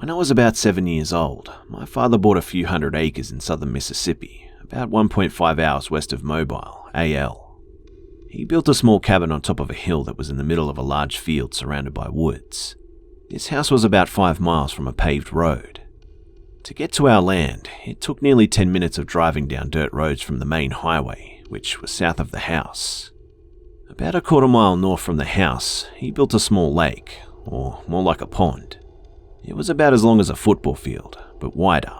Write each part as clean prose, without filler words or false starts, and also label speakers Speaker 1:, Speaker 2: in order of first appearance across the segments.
Speaker 1: When I was about 7 years old, my father bought a few hundred acres in southern Mississippi, about 1.5 hours west of Mobile, AL. He built a small cabin on top of a hill that was in the middle of a large field surrounded by woods. This house was about 5 miles from a paved road. To get to our land, it took nearly 10 minutes of driving down dirt roads from the main highway, which was south of the house. About a quarter mile north from the house, he built a small lake, or more like a pond. It was about as long as a football field, but wider.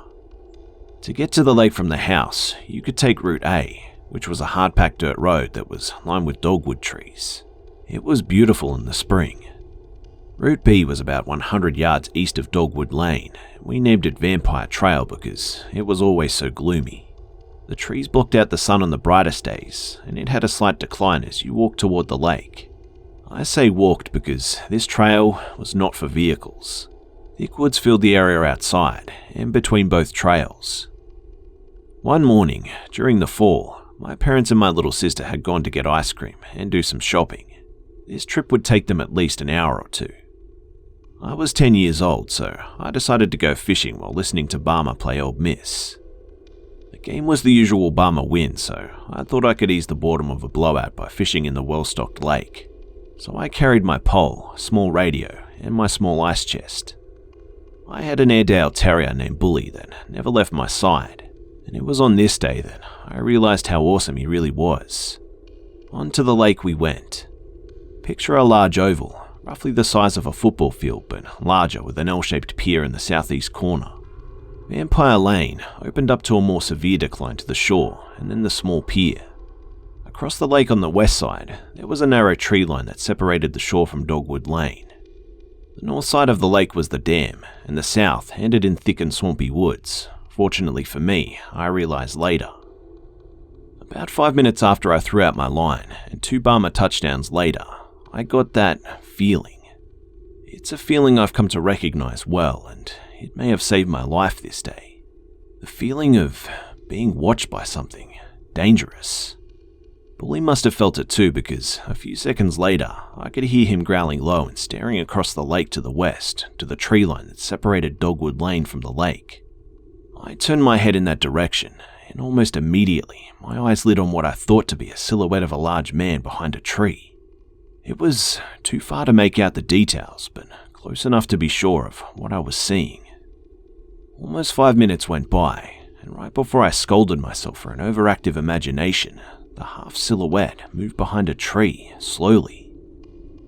Speaker 1: To get to the lake from the house, you could take Route A, which was a hard-packed dirt road that was lined with dogwood trees. It was beautiful in the spring. Route B was about 100 yards east of Dogwood Lane. We named it Vampire Trail because it was always so gloomy. The trees blocked out the sun on the brightest days, and it had a slight decline as you walked toward the lake. I say walked because this trail was not for vehicles. Thick woods filled the area outside, and between both trails. One morning, during the fall, my parents and my little sister had gone to get ice cream and do some shopping. This trip would take them at least an hour or two. I was 10 years old, so I decided to go fishing while listening to Barmer play Old Miss. The game was the usual Barmer win, so I thought I could ease the boredom of a blowout by fishing in the well-stocked lake. So I carried my pole, small radio, and my small ice chest. I had an Airedale Terrier named Bully that never left my side, and it was on this day that I realized how awesome he really was. Onto the lake we went. Picture a large oval, roughly the size of a football field but larger, with an L-shaped pier in the southeast corner. Vampire Lane opened up to a more severe decline to the shore and then the small pier. Across the lake on the west side, there was a narrow tree line that separated the shore from Dogwood Lane. The north side of the lake was the dam, and the south ended in thick and swampy woods. Fortunately for me, I realized later. About 5 minutes after I threw out my line, and 2 Barmer touchdowns later, I got that feeling. It's a feeling I've come to recognize well, and it may have saved my life this day. The feeling of being watched by something dangerous. Bully must have felt it too, because a few seconds later, I could hear him growling low and staring across the lake to the west, to the tree line that separated Dogwood Lane from the lake. I turned my head in that direction, and almost immediately, my eyes lit on what I thought to be a silhouette of a large man behind a tree. It was too far to make out the details, but close enough to be sure of what I was seeing. Almost 5 minutes went by, and right before I scolded myself for an overactive imagination, the half silhouette moved behind a tree, slowly.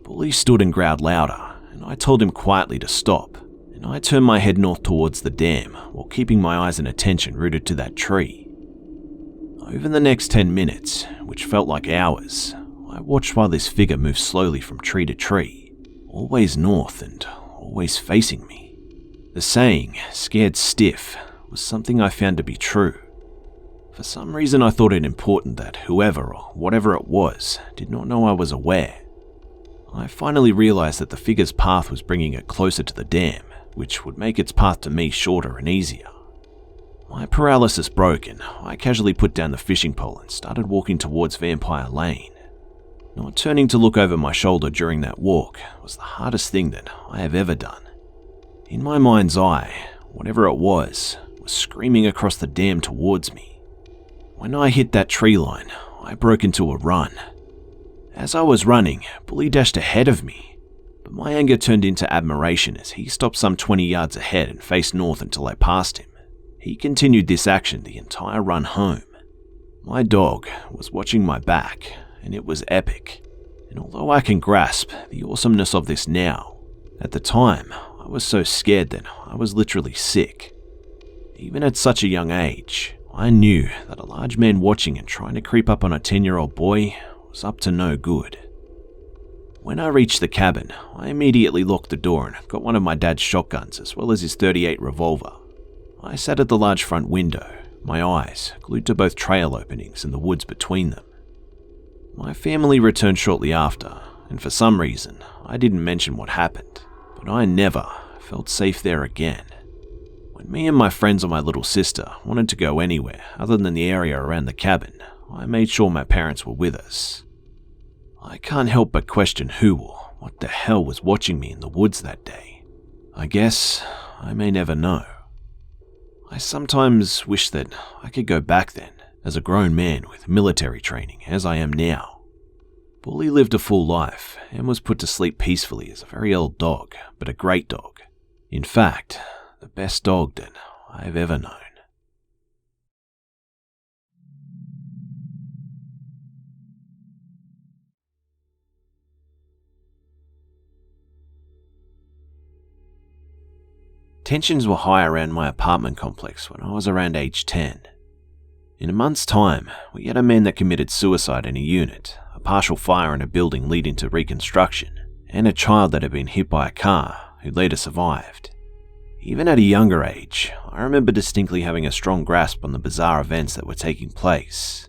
Speaker 1: Bully stood and growled louder, and I told him quietly to stop, and I turned my head north towards the dam, while keeping my eyes and attention rooted to that tree. Over the next 10 minutes, which felt like hours, I watched while this figure moved slowly from tree to tree, always north and always facing me. The saying, "scared stiff," was something I found to be true. For some reason I thought it important that whoever or whatever it was did not know I was aware. I finally realized that the figure's path was bringing it closer to the dam, which would make its path to me shorter and easier. My paralysis broke and I casually put down the fishing pole and started walking towards Vampire Lane. Not turning to look over my shoulder during that walk was the hardest thing that I have ever done. In my mind's eye, whatever it was screaming across the dam towards me. When I hit that tree line, I broke into a run. As I was running, Bully dashed ahead of me, but my anger turned into admiration as he stopped some 20 yards ahead and faced north until I passed him. He continued this action the entire run home. My dog was watching my back, and it was epic. And although I can grasp the awesomeness of this now, at the time I was so scared that I was literally sick. Even at such a young age, I knew that a large man watching and trying to creep up on a 10-year-old boy was up to no good. When I reached the cabin, I immediately locked the door and got one of my dad's shotguns as well as his .38 revolver. I sat at the large front window, my eyes glued to both trail openings and the woods between them. My family returned shortly after, and for some reason, I didn't mention what happened, but I never felt safe there again. When me and my friends or my little sister wanted to go anywhere other than the area around the cabin, I made sure my parents were with us. I can't help but question who or what the hell was watching me in the woods that day. I guess I may never know. I sometimes wish that I could go back then, as a grown man with military training, as I am now. Bully lived a full life and was put to sleep peacefully as a very old dog, but a great dog. In fact, the best dog that I've ever known. Tensions were high around my apartment complex when I was around age 10. In a month's time, we had a man that committed suicide in a unit, a partial fire in a building leading to reconstruction, and a child that had been hit by a car who later survived. Even at a younger age, I remember distinctly having a strong grasp on the bizarre events that were taking place.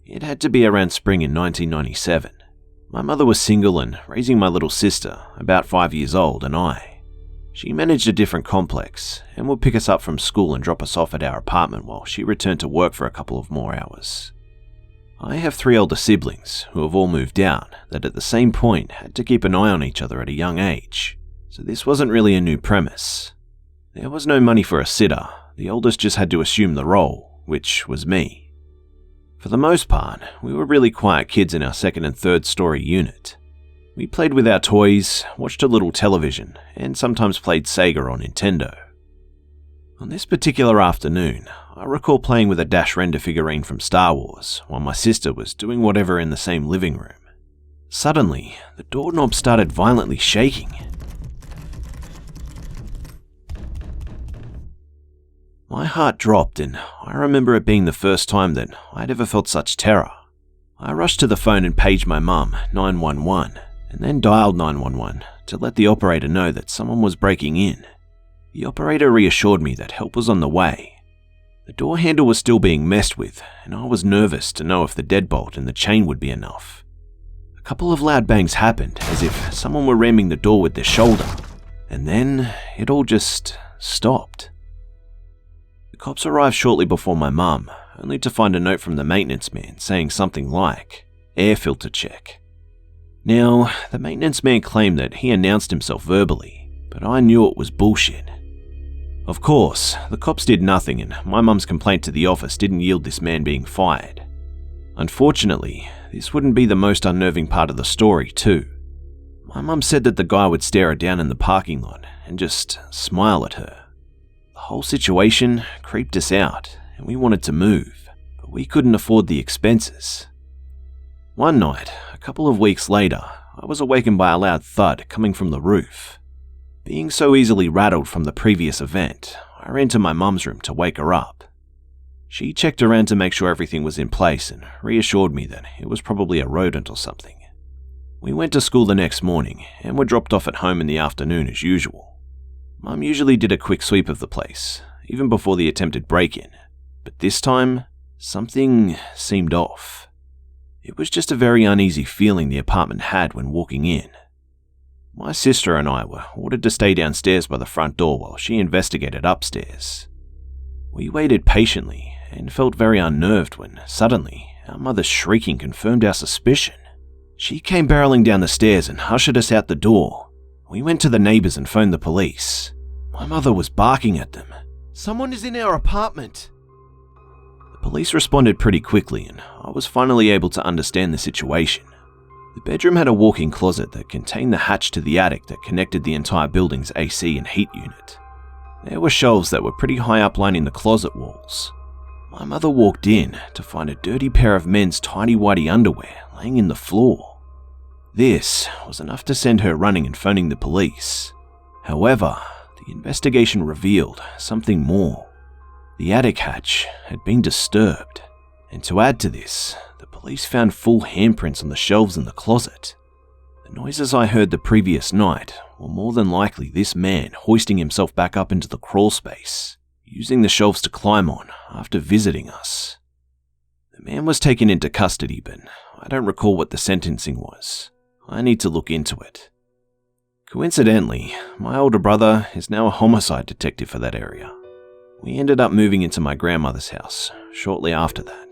Speaker 1: It had to be around spring in 1997. My mother was single and raising my little sister, about 5 years old, and I. She managed a different complex and would pick us up from school and drop us off at our apartment while she returned to work for a couple of more hours. I have 3 older siblings who have all moved out that at the same point had to keep an eye on each other at a young age, so this wasn't really a new premise. There was no money for a sitter, the oldest just had to assume the role, which was me. For the most part, we were really quiet kids in our second and third story unit. We played with our toys, watched a little television, and sometimes played Sega or Nintendo. On this particular afternoon, I recall playing with a Dash Render figurine from Star Wars, while my sister was doing whatever in the same living room. Suddenly, the doorknob started violently shaking. My heart dropped, and I remember it being the first time that I'd ever felt such terror. I rushed to the phone and paged my mum, 911. And then dialed 911 to let the operator know that someone was breaking in. The operator reassured me that help was on the way. The door handle was still being messed with, and I was nervous to know if the deadbolt and the chain would be enough. A couple of loud bangs happened, as if someone were ramming the door with their shoulder, and then it all just stopped. The cops arrived shortly before my mum, only to find a note from the maintenance man saying something like, "Air filter check." Now, the maintenance man claimed that he announced himself verbally, but I knew it was bullshit. Of course, the cops did nothing and my mum's complaint to the office didn't yield this man being fired. Unfortunately, this wouldn't be the most unnerving part of the story too. My mum said that the guy would stare her down in the parking lot and just smile at her. The whole situation creeped us out and we wanted to move, but we couldn't afford the expenses. One night, a couple of weeks later, I was awakened by a loud thud coming from the roof. Being so easily rattled from the previous event, I ran to my mum's room to wake her up. She checked around to make sure everything was in place and reassured me that it was probably a rodent or something. We went to school the next morning and were dropped off at home in the afternoon as usual. Mum usually did a quick sweep of the place, even before the attempted break-in, but this time, something seemed off. It was just a very uneasy feeling the apartment had when walking in. My sister and I were ordered to stay downstairs by the front door while she investigated upstairs. We waited patiently and felt very unnerved when suddenly our mother's shrieking confirmed our suspicion. She came barreling down the stairs and ushered us out the door. We went to the neighbors and phoned the police. My mother was barking at them. "Someone is in our apartment!" The police responded pretty quickly and I was finally able to understand the situation. The bedroom had a walk-in closet that contained the hatch to the attic that connected the entire building's AC and heat unit. There were shelves that were pretty high up lining the closet walls. My mother walked in to find a dirty pair of men's tidy-whitey underwear laying in the floor. This was enough to send her running and phoning the police. However, the investigation revealed something more. The attic hatch had been disturbed, and to add to this, the police found full handprints on the shelves in the closet. The noises I heard the previous night were more than likely this man hoisting himself back up into the crawl space, using the shelves to climb on after visiting us. The man was taken into custody, but I don't recall what the sentencing was. I need to look into it. Coincidentally, my older brother is now a homicide detective for that area. We ended up moving into my grandmother's house shortly after that.